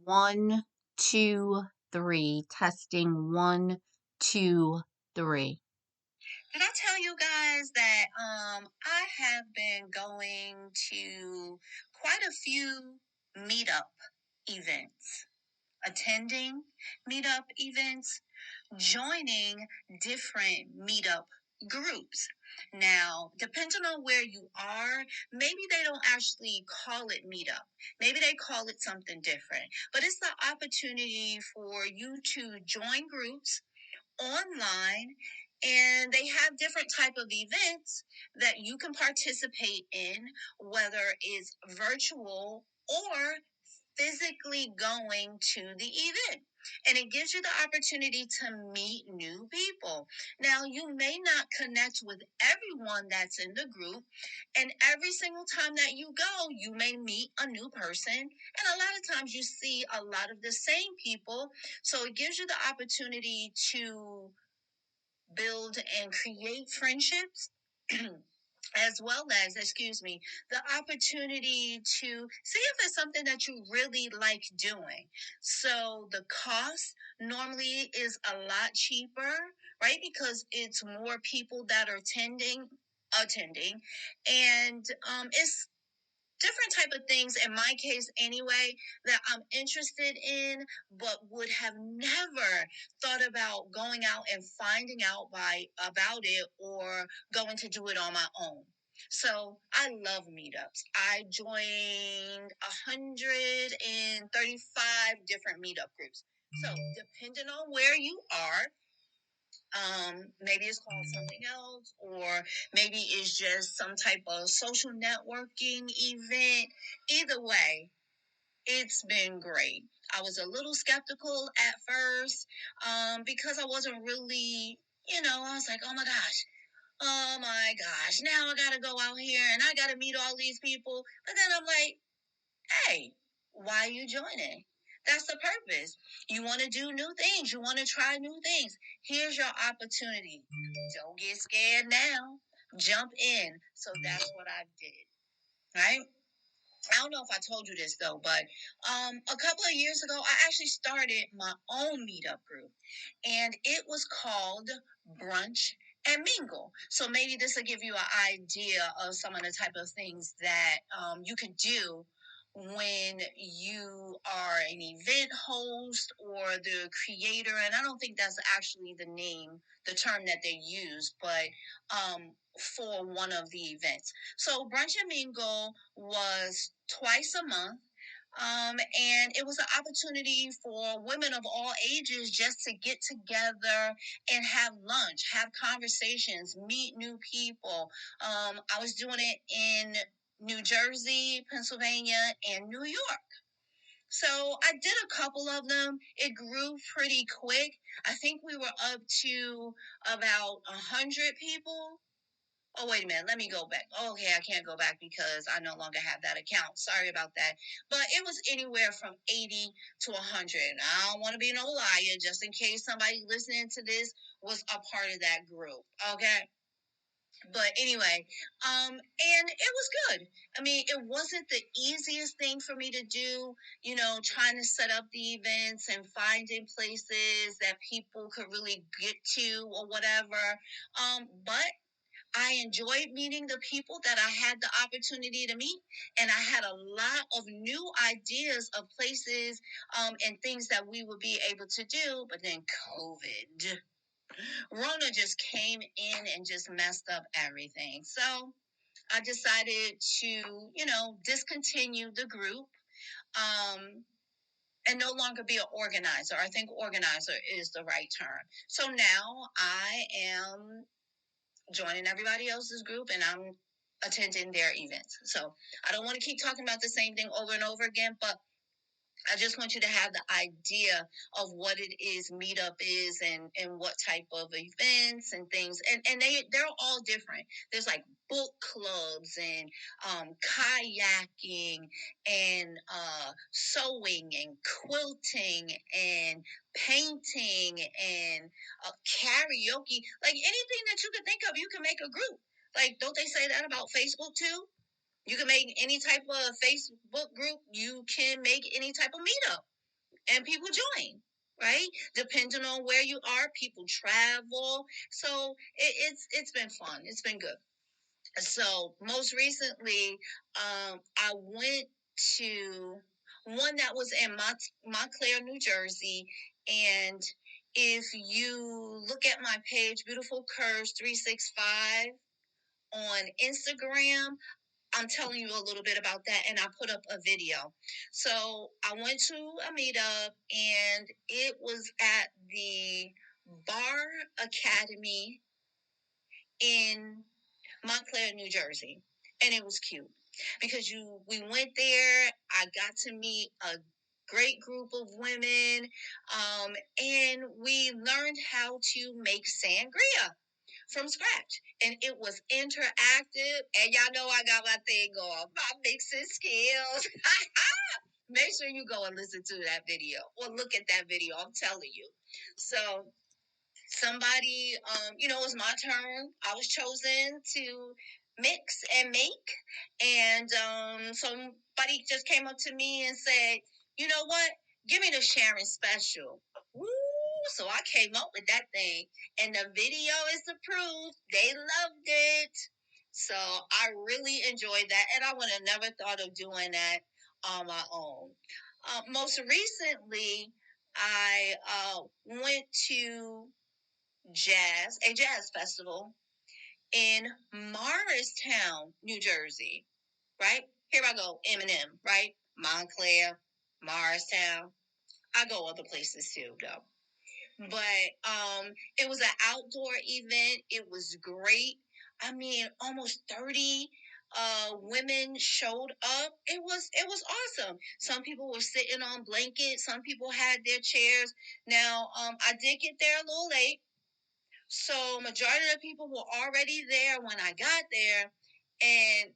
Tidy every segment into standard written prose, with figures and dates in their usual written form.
One, two, three. Testing. One, two, three. Did I tell you guys that I have been going to quite a few meetup events, attending meetup events, joining different meetup groups. Now, depending on where you are, maybe they don't actually call it meetup. Maybe they call it something different. But it's the opportunity for you to join groups online, and they have different type of events that you can participate in, whether it's virtual or physically going to the event. And it gives you the opportunity to meet new people. Now, you may not connect with everyone that's in the group, and every single time that you go, you may meet a new person. And a lot of times you see a lot of the same people. So it gives you the opportunity to build and create friendships. As well as, the opportunity to see if it's something that you really like doing. So the cost normally is a lot cheaper, right? Because it's more people that are attending, and it's different type of things, in my case anyway, that I'm interested in, but would have never thought about going out and finding out about it or going to do it on my own. So I love meetups. I joined 135 different meetup groups. So depending on where you are, maybe it's called something else, or maybe it's just some type of social networking event. Either way, it's been great. I was a little skeptical at first, because I wasn't really, I was like, oh my gosh, now I gotta go out here and I gotta meet all these people. But then I'm like, hey, why are you joining? That's the purpose. You want to do new things. You want to try new things. Here's your opportunity. Don't get scared now. Jump in. So that's what I did. Right? I don't know if I told you this though, but a couple of years ago, I actually started my own meetup group, and it was called Brunch and Mingle. So maybe this will give you an idea of some of the type of things that you can do when you are an event host or the creator. And I don't think that's actually the term that they use, but for one of the events. So Brunch and Mingle was twice a month. And it was an opportunity for women of all ages just to get together and have lunch, have conversations, meet new people. I was doing it in New Jersey, Pennsylvania, and New York. So I did a couple of them. It grew pretty quick. I think we were up to about 100 people. Oh, wait a minute. Let me go back. Okay, I can't go back because I no longer have that account. Sorry about that. But it was anywhere from 80 to 100. I don't want to be no liar, just in case somebody listening to this was a part of that group. Okay? But anyway, and it was good. I mean, it wasn't the easiest thing for me to do, trying to set up the events and finding places that people could really get to or whatever. But I enjoyed meeting the people that I had the opportunity to meet, and I had a lot of new ideas of places and things that we would be able to do. But then Rona just came in and just messed up everything. So I decided to, discontinue the group. And no longer be an organizer. I think organizer is the right term. So now I am joining everybody else's group, and I'm attending their events. So I don't want to keep talking about the same thing over and over again, but I just want you to have the idea of what it is meetup is, and what type of events and things. And they're all different. There's like book clubs and kayaking and sewing and quilting and painting and karaoke. Like anything that you can think of, you can make a group. Like, don't they say that about Facebook too? You can make any type of Facebook group. You can make any type of meetup. and people join, right? Depending on where you are, people travel. So it's been fun. It's been good. So most recently, I went to one that was in Montclair, New Jersey, and if you look at my page, Beautiful Curves 365 on Instagram, I'm telling you a little bit about that, and I put up a video. So I went to a meetup, and it was at the Bar Academy in Montclair, New Jersey, and it was cute because we went there. I got to meet a great group of women, and we learned how to make sangria from scratch, and it was interactive. And y'all know I got my thing going, my mixing skills. Make sure you go and listen to that video or look at that video. I'm telling you. So somebody, it was my turn. I was chosen to mix and make. And somebody just came up to me and said, you know what? Give me the Sharon special. Woo! So I came up with that thing. And the video is the proof. They loved it. So I really enjoyed that. And I would have never thought of doing that on my own. Most recently, I went to a jazz festival in Morristown, New Jersey, right? Here I go, Eminem, right? Montclair, Morristown. I go other places too, though. But it was an outdoor event. It was great. I mean, almost 30 women showed up. It was awesome. Some people were sitting on blankets. Some people had their chairs. Now, I did get there a little late. So majority of the people were already there when I got there. And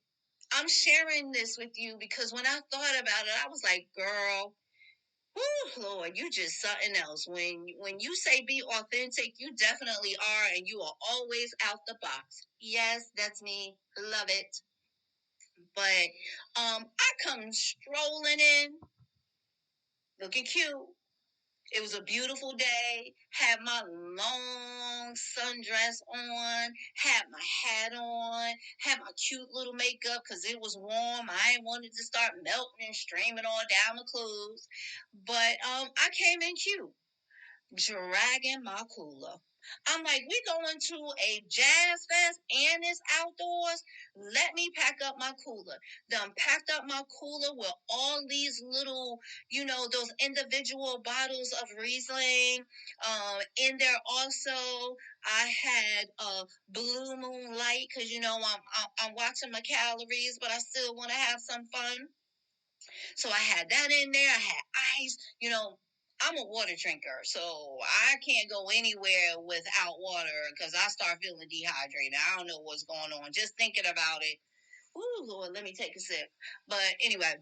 I'm sharing this with you because when I thought about it, I was like, girl, whoo, Lord, you just something else. When you say be authentic, you definitely are, and you are always out the box. Yes, that's me. Love it. But I come strolling in, looking cute. It was a beautiful day. Had my long sundress on. Had my hat on. Had my cute little makeup because it was warm. I ain't wanted to start melting and streaming all down my clothes. But I came in cute, dragging my cooler. I'm like, we going to a jazz fest and it's outdoors. Let me pack up my cooler. Done packed up my cooler with all these little, those individual bottles of Riesling. In there also, I had a Blue Moon Light because I'm watching my calories, but I still want to have some fun. So I had that in there. I had ice. I'm a water drinker, so I can't go anywhere without water because I start feeling dehydrated. I don't know what's going on. Just thinking about it. Ooh, Lord, let me take a sip. But anyway,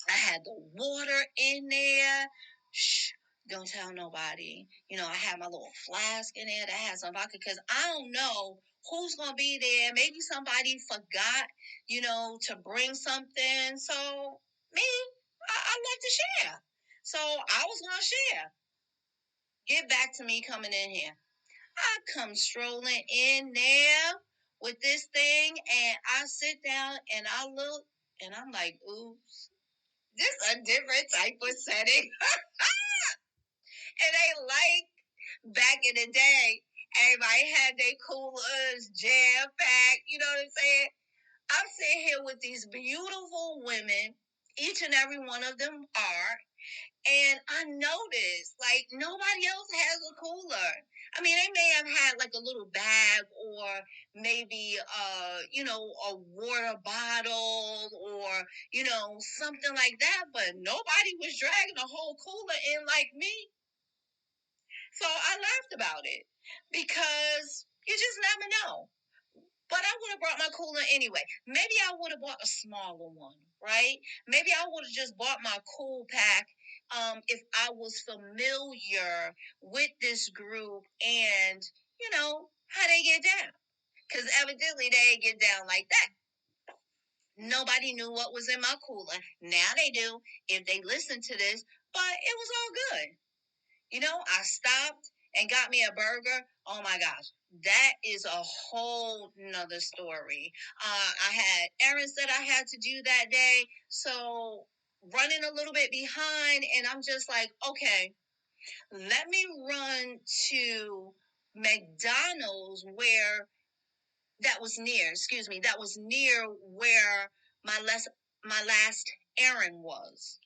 I had the water in there. Shh, don't tell nobody. I had my little flask in there that had some vodka because I don't know who's going to be there. Maybe somebody forgot, to bring something. So, me, I like to share. So, I was going to share. Get back to me coming in here. I come strolling in there with this thing and I sit down and I look and I'm like, oops, this is a different type of setting. And they back in the day, everybody had their coolers jam packed. You know what I'm saying? I'm sitting here with these beautiful women. Each and every one of them are. And I noticed, nobody else has a cooler. I mean, they may have had, a little bag or maybe, a water bottle or, something like that. But nobody was dragging a whole cooler in like me. So I laughed about it because you just never know. But I would have brought my cooler anyway. Maybe I would have bought a smaller one, right? Maybe I would have just bought my cool pack if I was familiar with this group and, how they get down. Because evidently they ain't get down like that. Nobody knew what was in my cooler. Now they do if they listen to this. but it was all good. You know, I stopped and got me a burger. Oh my gosh, that is a whole nother story. I had errands that I had to do that day, so running a little bit behind, and I'm just like, okay, let me run to McDonald's that was near where my last errand was.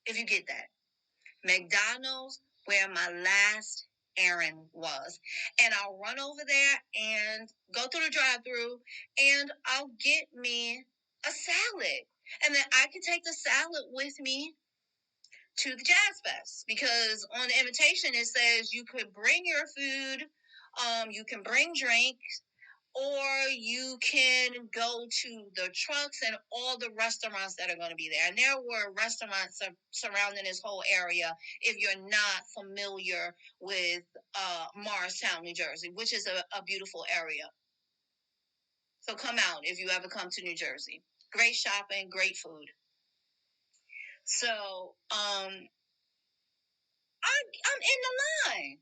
If you get that. McDonald's where my last errand was. And I'll run over there and go through the drive-thru and I'll get me a salad. And then I can take the salad with me to the Jazz Fest because on the invitation it says you could bring your food, you can bring drinks, or you can go to the trucks and all the restaurants that are going to be there. And there were restaurants surrounding this whole area if you're not familiar with Morristown, New Jersey, which is a beautiful area. So come out if you ever come to New Jersey. Great shopping, great food. So I'm in the line.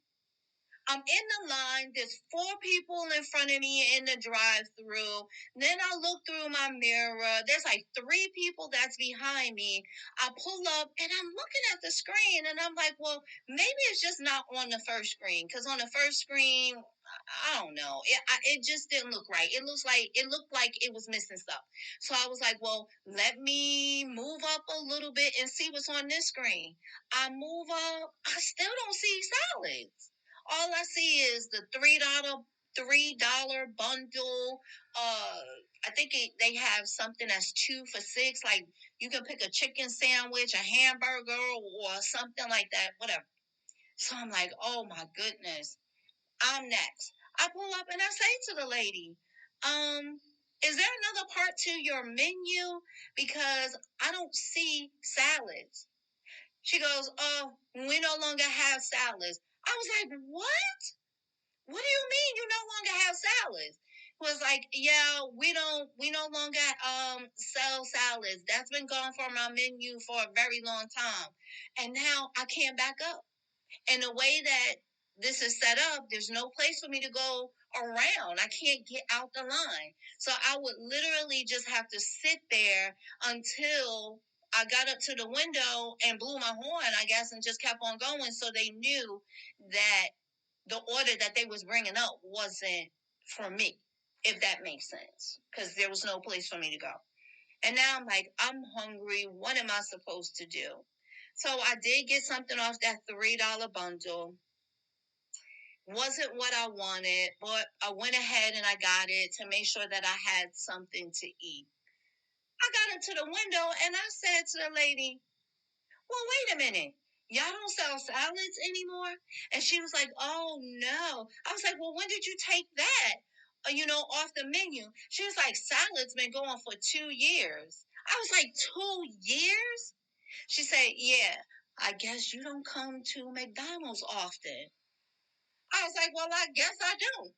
I'm in the line. There's 4 people in front of me in the drive-thru. Then I look through my mirror. There's like 3 people that's behind me. I pull up and I'm looking at the screen and I'm like, well, maybe it's just not on the first screen. Because on the first screen, I don't know. It just didn't look right. It looked like it was missing stuff. So I was like, well, let me move up a little bit and see what's on this screen. I move up. I still don't see salads. All I see is the $3 bundle. I think they have something that's 2 for $6. Like you can pick a chicken sandwich, a hamburger, or something like that. Whatever. So I'm like, oh my goodness, I'm next. I pull up and I say to the lady, is there another part to your menu? Because I don't see salads. She goes, oh, we no longer have salads. I was like, what? What do you mean you no longer have salads? Was like, yeah, we no longer sell salads. That's been gone from our menu for a very long time. And now I can't back up. And the way that this is set up, there's no place for me to go around. I can't get out the line. So I would literally just have to sit there until I got up to the window and blew my horn, I guess, and just kept on going. So they knew that the order that they was bringing up wasn't for me, if that makes sense, because there was no place for me to go. And now I'm like, I'm hungry. What am I supposed to do? So I did get something off that $3 bundle. Wasn't what I wanted, but I went ahead and I got it to make sure that I had something to eat. I got into the window and I said to the lady, well, wait a minute. Y'all don't sell salads anymore? And she was like, oh, no. I was like, well, when did you take that, off the menu? She was like, salad's been going for 2 years. I was like, 2 years? She said, yeah, I guess you don't come to McDonald's often. I was like, well, I guess I don't.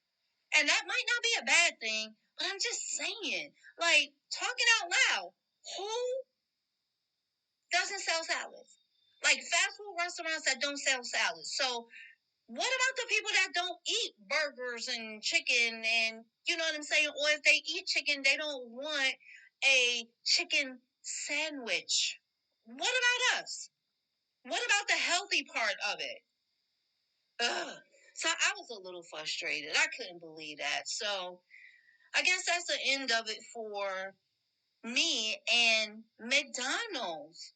And that might not be a bad thing, but I'm just saying, like, talking out loud, who doesn't sell salads? Like fast food restaurants that don't sell salads. So what about the people that don't eat burgers and chicken and, you know what I'm saying? Or if they eat chicken, they don't want a chicken sandwich. What about us? What about the healthy part of it? Ugh. So I was a little frustrated. I couldn't believe that. So I guess that's the end of it for me and McDonald's.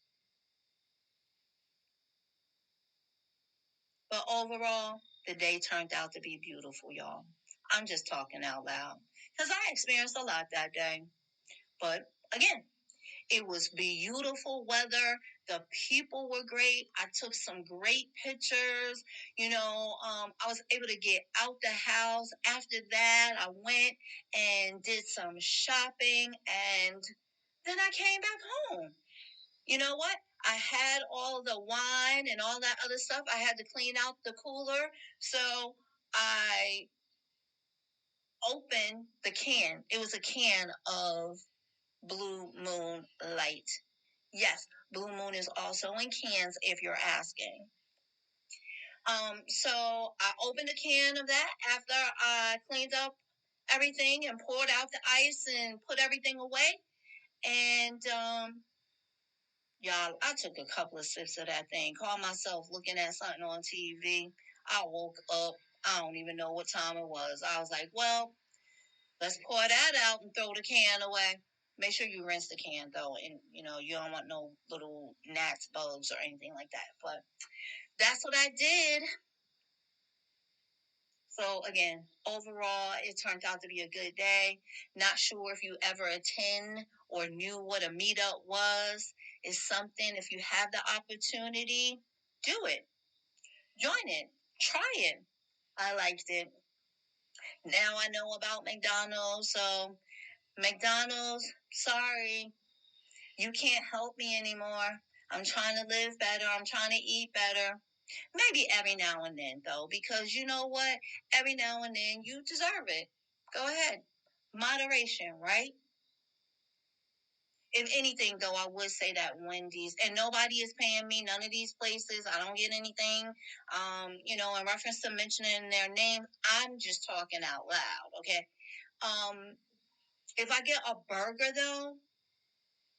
But overall, the day turned out to be beautiful, y'all. I'm just talking out loud because I experienced a lot that day. But again, it was beautiful weather. The people were great. I took some great pictures. I was able to get out the house. After that, I went and did some shopping, and then I came back home. You know what? I had all the wine and all that other stuff. I had to clean out the cooler. So I opened the can. It was a can of Blue Moon Light. Yes, Blue moon is also in cans if you're asking. So I opened a can of that after I cleaned up everything and poured out the ice and put everything away. And y'all, I took a couple of sips of that thing, caught myself looking at something on TV. I woke up. I don't even know what time it was. I was like, well, let's pour that out and throw the can away. Make sure you rinse the can, though, and, you know, you don't want no little gnats, bugs, or anything like that. But that's what I did. So, again, overall, it turned out to be a good day. Not sure if you ever attend or knew what a meetup was. It's something, if you have the opportunity, do it. Join it. Try it. I liked it. Now I know about McDonald's. So, McDonald's, sorry, you can't help me anymore. I'm trying to live better. I'm trying to eat better. Maybe every now and then, though, because you know what? Every now and then you deserve it. Go ahead. Moderation, right? If anything, though, I would say that Wendy's, and nobody is paying me, none of these places, I don't get anything, in reference to mentioning their name, I'm just talking out loud, okay? If I get a burger, though,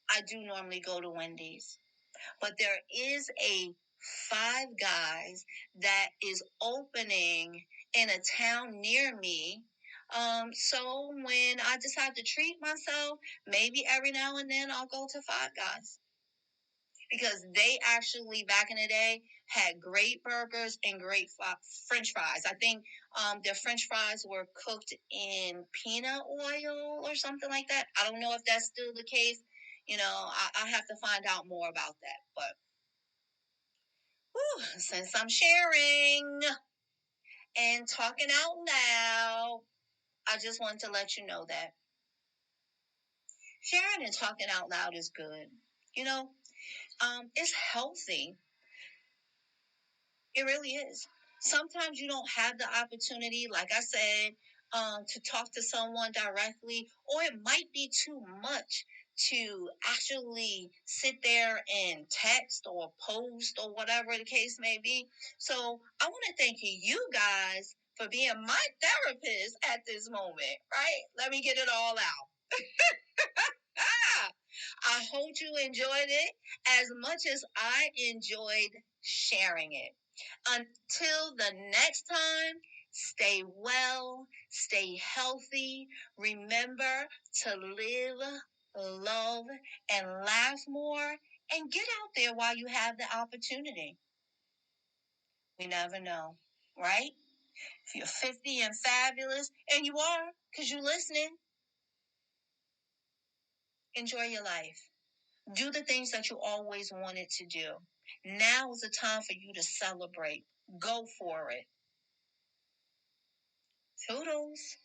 I do normally go to Wendy's. But there is a Five Guys that is opening in a town near me. So when I decide to treat myself, maybe every now and then I'll go to Five Guys. Because they actually, back in the day, had great burgers and great French fries. I think their French fries were cooked in peanut oil or something like that. I don't know if that's still the case. You know, I have to find out more about that. But since I'm sharing and talking out loud, I just want to let you know that sharing and talking out loud is good. You know, it's healthy. It really is. Sometimes you don't have the opportunity, like I said, to talk to someone directly, or it might be too much to actually sit there and text or post or whatever the case may be. So I want to thank you guys for being my therapist at this moment, right? Let me get it all out. I hope you enjoyed it as much as I enjoyed sharing it. Until the next time, stay well, stay healthy. Remember to live, love, and laugh more. And get out there while you have the opportunity. We never know, right? If you're 50 and fabulous, and you are, because you're listening, enjoy your life. Do the things that you always wanted to do. Now is the time for you to celebrate. Go for it. Toodles.